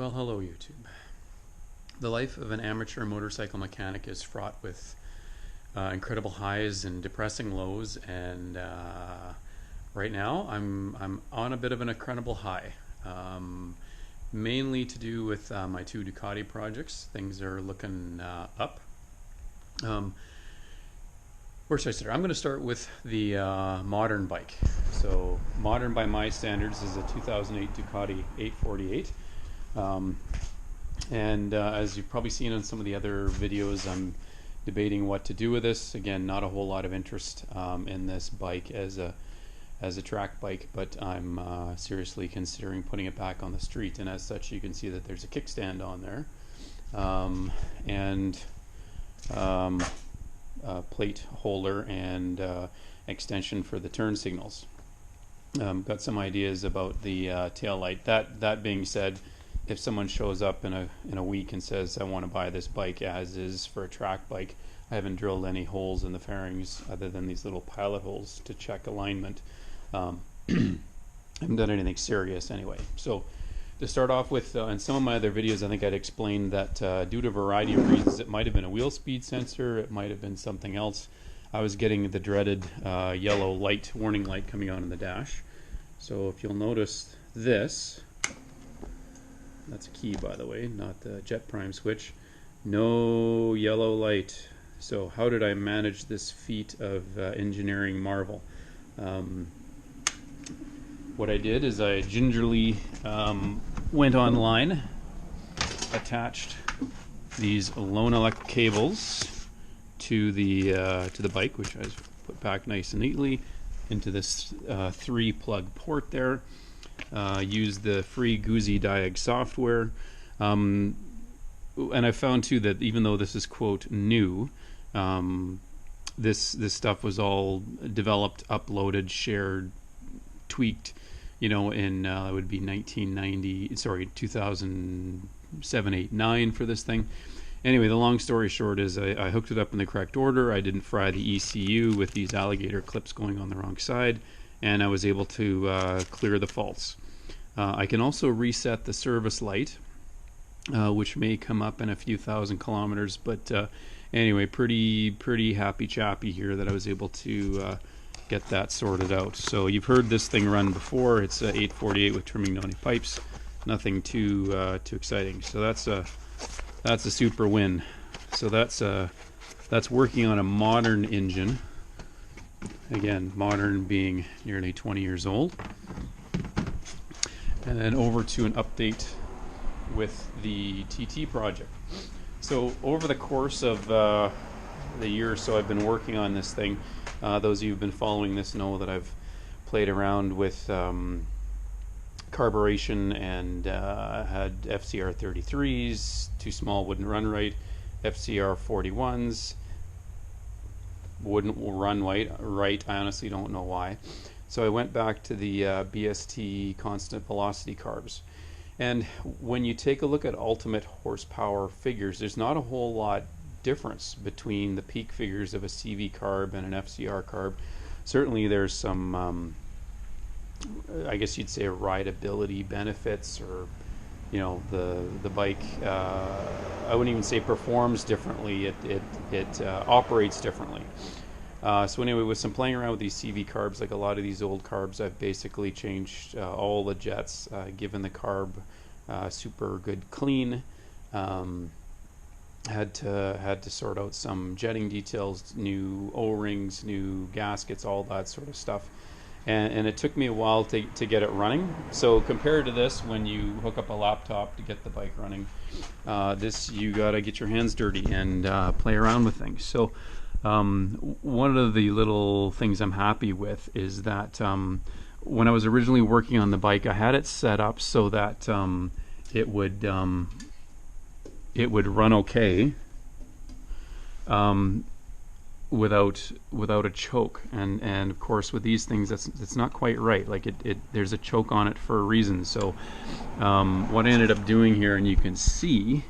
Well, hello YouTube. The life of an amateur motorcycle mechanic is fraught with incredible highs and depressing lows, and right now I'm on a bit of an incredible high, mainly to do with my two Ducati projects. Things are looking up. Where should I start? I'm going to start with the modern bike. So modern by my standards is a 2008 Ducati 848. As you've probably seen on some of the other videos, I'm debating what to do with this. Again, not a whole lot of interest in this bike as a track bike, but I'm seriously considering putting it back on the street. And as such, you can see that there's a kickstand on there, plate holder and extension for the turn signals. Got some ideas about the tail light. That being said, if someone shows up in a week and says, I want to buy this bike as is for a track bike, I haven't drilled any holes in the fairings other than these little pilot holes to check alignment. I haven't done anything serious anyway. So to start off with, in some of my other videos, I think I'd explained that due to a variety of reasons, it might have been a wheel speed sensor, it might have been something else. I was getting the dreaded yellow light, warning light coming on in the dash. So if you'll notice this, that's a key, by the way, not the jet prime switch. No yellow light. So how did I manage this feat of engineering marvel? What I did is I gingerly went online, attached these lone elect cables to the bike, which I put back nice and neatly into this 3-plug port there. Use the free Goozy Diag software, and I found too that even though this is quote new, this stuff was all developed, uploaded, shared, tweaked, you know, in it would be 2007, 8, 9 for this thing. Anyway, the long story short is I hooked it up in the correct order. I didn't fry the ECU with these alligator clips going on the wrong side, and I was able to clear the faults. I can also reset the service light, which may come up in a few thousand kilometers, but anyway, pretty happy chappy here that I was able to get that sorted out. So you've heard this thing run before. It's a 848 with trimming noni pipes. Nothing too exciting. So that's a super win. So that's working on a modern engine. Again, modern being nearly 20 years old. And then over to an update with the TT project. So over the course of the year or so I've been working on this thing, those of you who've been following this know that I've played around with carburation and had FCR 33s, two small wouldn't run right, FCR 41s, wouldn't run right. I honestly don't know why. So I went back to the BST constant velocity carbs. And when you take a look at ultimate horsepower figures, there's not a whole lot difference between the peak figures of a CV carb and an FCR carb. Certainly there's some, I guess you'd say, rideability benefits, or you know, the bike, I wouldn't even say performs differently, it operates differently. So anyway, with some playing around with these CV carbs, like a lot of these old carbs, I've basically changed all the jets, given the carb super good clean. Had to sort out some jetting details, new O-rings, new gaskets, all that sort of stuff. And it took me a while to get it running. So compared to this, when you hook up a laptop to get the bike running, this, you gotta get your hands dirty and play around with things. So one of the little things I'm happy with is that when I was originally working on the bike, I had it set up so that it would run okay without a choke, and of course with these things that's not quite right. Like there's a choke on it for a reason. So what I ended up doing here, and you can see,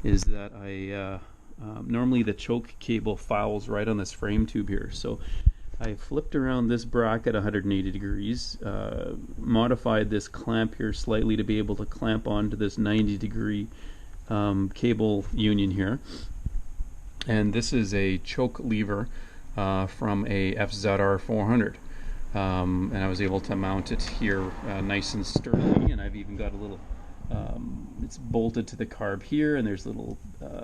is that I normally the choke cable fouls right on this frame tube here. So I flipped around this bracket 180 degrees, modified this clamp here slightly to be able to clamp onto this 90-degree cable union here. And this is a choke lever from a FZR 400. And I was able to mount it here nice and sturdily, and I've even got a little, it's bolted to the carb here, and there's a little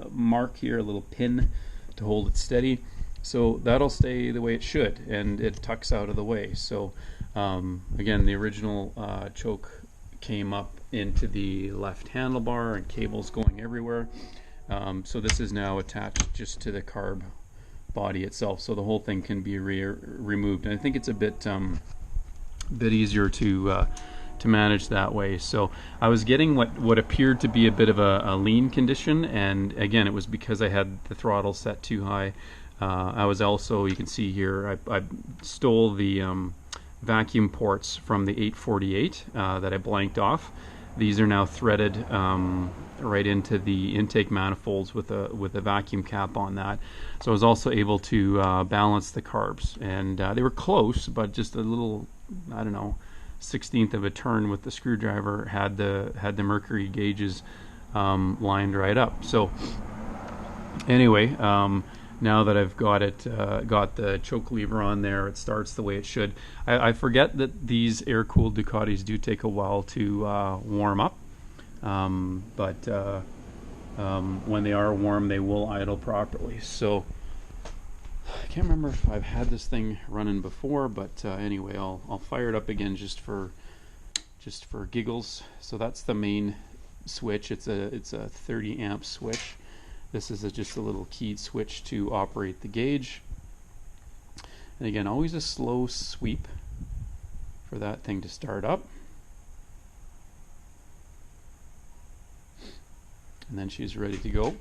mark here, a little pin to hold it steady. So that'll stay the way it should, and it tucks out of the way. So again, the original choke came up into the left handlebar and cables going everywhere. So this is now attached just to the carb body itself, so the whole thing can be removed. And I think it's a bit easier to manage that way. So I was getting what appeared to be a bit of a lean condition, and again, it was because I had the throttle set too high. I was also, you can see here, I stole the vacuum ports from the 848 that I blanked off. These are now threaded right into the intake manifolds with a vacuum cap on that. So I was also able to balance the carbs, and they were close, but just a little, I don't know, 1/16 of a turn with the screwdriver had the mercury gauges lined right up. So anyway, now that I've got the choke lever on there, it starts the way it should. I forget that these air-cooled Ducatis do take a while to warm up, but when they are warm, they will idle properly. So I can't remember if I've had this thing running before, but anyway, I'll fire it up again just for giggles. So that's the main switch. It's a 30 amp switch. This is just a little keyed switch to operate the gauge. And again, always a slow sweep for that thing to start up. And then she's ready to go.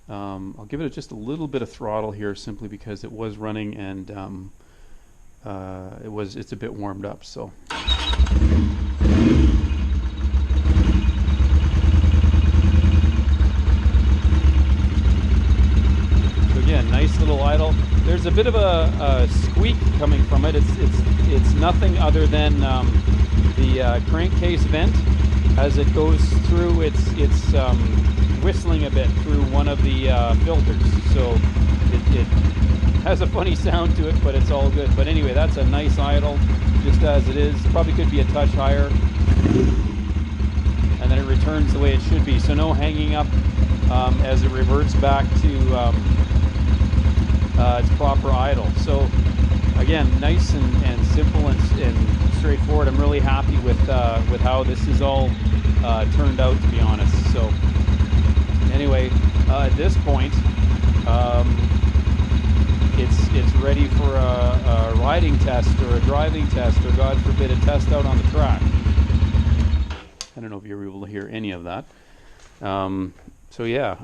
I'll give it just a little bit of throttle here, simply because it was running, and it's a bit warmed up. So. Again, nice little idle. There's a bit of a squeak coming from it. It's nothing other than the crankcase vent as it goes through. It's whistling a bit through one of the filters, so it has a funny sound to it, but it's all good. But anyway, that's a nice idle, just as it is. Probably could be a touch higher, and then it returns the way it should be. So no hanging up as it reverts back to its proper idle. So again, nice and simple and straightforward. I'm really happy with how this is all turned out, to be honest. So anyway, at this point, it's ready for a riding test or a driving test, or God forbid, a test out on the track. I don't know if you were able to hear any of that. So yeah,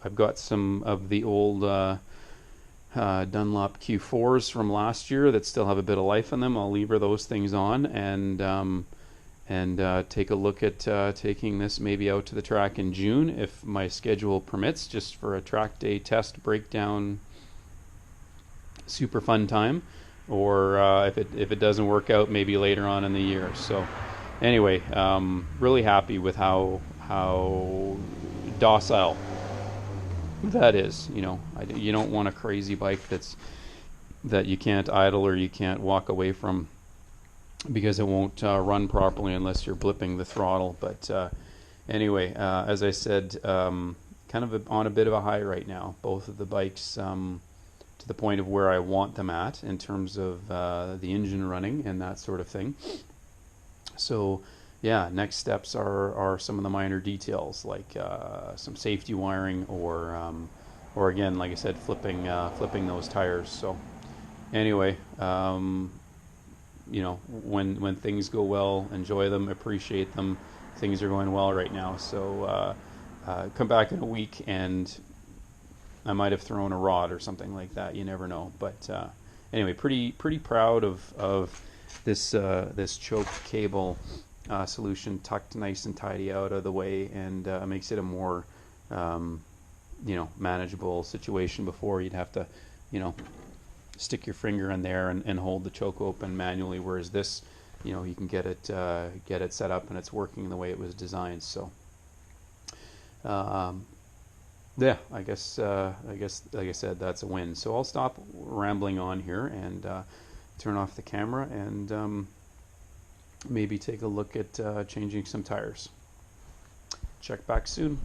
I've got some of the old Dunlop Q4s from last year that still have a bit of life in them. I'll lever those things on and take a look at taking this maybe out to the track in June, if my schedule permits, just for a track day test breakdown, super fun time, or if it doesn't work out, maybe later on in the year. So anyway, really happy with how docile that is. You know, you don't want a crazy bike that you can't idle or you can't walk away from, because it won't run properly unless you're blipping the throttle. But anyway, as I said, kind of on a bit of a high right now, both of the bikes, to the point of where I want them at in terms of the engine running and that sort of thing. So yeah, next steps are some of the minor details, like some safety wiring, or again, like I said, flipping those tires. So anyway, you know, when things go well, enjoy them, appreciate them. Things are going well right now. So come back in a week and I might have thrown a rod or something like that. You never know. But anyway, pretty proud of this choke cable solution, tucked nice and tidy out of the way, and makes it a more you know, manageable situation. Before, you'd have to, you know, stick your finger in there and hold the choke open manually, whereas this, you know, you can get it set up and it's working the way it was designed. So yeah, I guess like I said, that's a win. So I'll stop rambling on here and turn off the camera and maybe take a look at changing some tires. Check back soon.